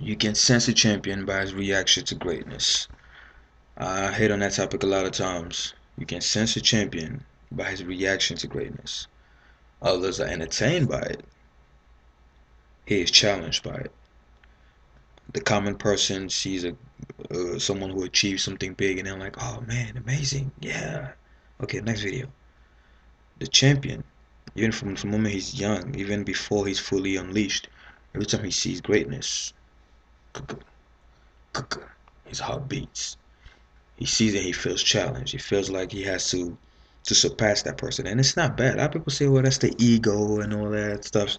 You can sense a champion by his reaction to greatness. I hit on that topic a lot of times. You can sense a champion by his reaction to greatness. Others are entertained by it. He is challenged by it. The common person sees a someone who achieves something big and they're like, "Oh man, amazing! Yeah." Okay, next video. The champion, even from the moment he's young, even before he's fully unleashed, every time he sees greatness, his heart beats. He sees it, he feels challenged. He feels like he has to surpass that person, and it's not bad. A lot of people say, "Well, that's the ego and all that stuff."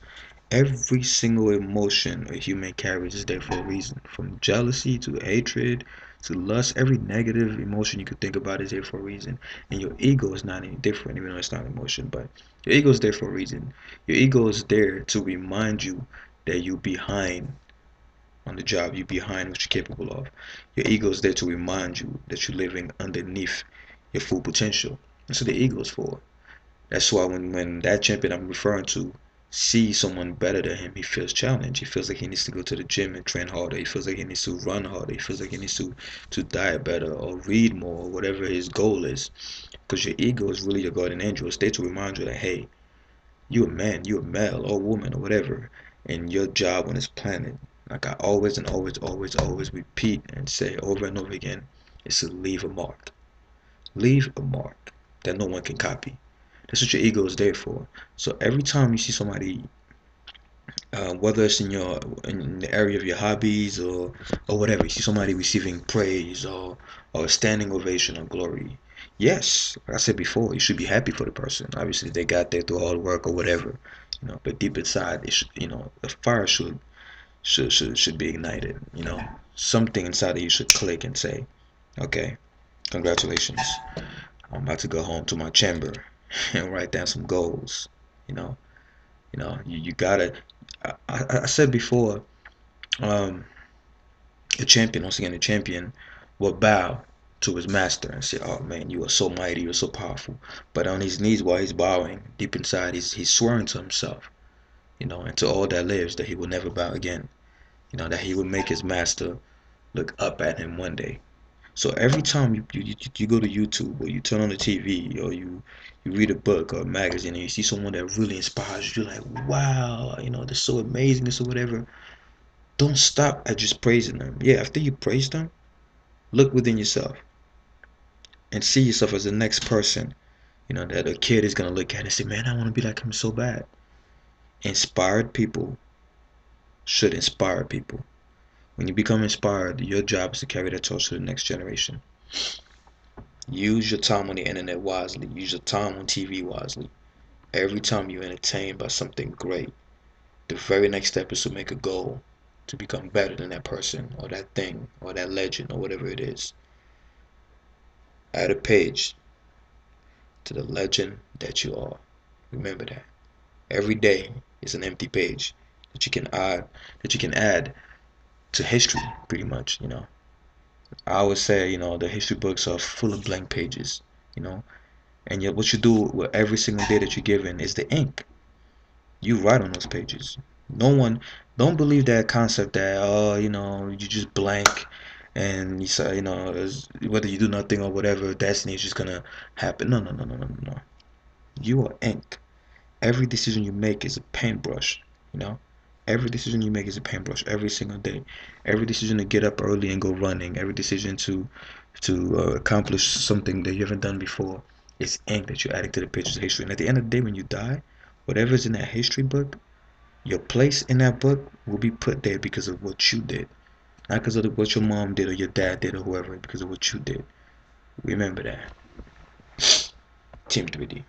Every single emotion a human carries is there for a reason. From jealousy to hatred to lust, every negative emotion you could think about is there for a reason. And your ego is not any different, even though it's not an emotion, but your ego is there for a reason. Your ego is there to remind you that you're behind on the job, you're behind what you're capable of. Your ego is there to remind you that you're living underneath your full potential. That's what the ego is for. That's why when that champion I'm referring to sees someone better than him, he feels challenged. He feels like he needs to go to the gym and train harder. He feels like he needs to run harder. He feels like he needs to diet better or read more, or whatever his goal is. Because your ego is really your guardian angel. It's there to remind you that, hey, you're a man, you're a male or woman or whatever, and your job on this planet, like I always and always repeat and say over and over again, is to leave a mark. Leave a mark that no one can copy. That's what your ego is there for. So every time you see somebody, whether it's in the area of your hobbies or whatever, you see somebody receiving praise or a standing ovation or glory. Yes, like I said before, you should be happy for the person. Obviously, they got there through hard work or whatever, But deep inside, it should, the fire should be ignited. Something inside of you should click and say, "Okay, congratulations. I'm about to go home to my chamber and write down some goals." You know, you gotta. I said before, um, a champion, once again, a champion will bow to his master and say, "Oh man, you are so mighty, you are so powerful." But on his knees while he's bowing, deep inside, he's swearing to himself, and to all that lives, that he will never bow again. That he will make his master look up at him one day. So every time you go to YouTube or you turn on the TV or you read a book or a magazine and you see someone that really inspires you, you're like, wow, they're so amazing, or whatever. Don't stop at just praising them. Yeah, after you praise them, look within yourself and see yourself as the next person, that a kid is gonna look at and say, man, I want to be like him so bad. Inspired people should inspire people. When you become inspired, your job is to carry that torch to the next generation. Use your time on the internet wisely. Use your time on TV wisely. Every time you're entertained by something great, the very next step is to make a goal to become better than that person or that thing or that legend or whatever it is. Add a page to the legend that you are. Remember that. Every day is an empty page that you can add to history, pretty much. I always say, the history books are full of blank pages, you know. And yet what you do with every single day that you're given is the ink. You write on those pages. No one, don't believe that concept that, oh, you just blank and you say, whether you do nothing or whatever, destiny is just gonna happen. No, no, no, no, no, no. You are ink. Every decision you make is a paintbrush, you know? Every decision you make is a paintbrush every single day. Every decision to get up early and go running, every decision to accomplish something that you haven't done before is ink that you're adding to the pages of history. And at the end of the day, when you die, whatever's in that history book, your place in that book will be put there because of what you did, not because of what your mom did or your dad did or whoever, because of what you did. Remember that. Team 3D.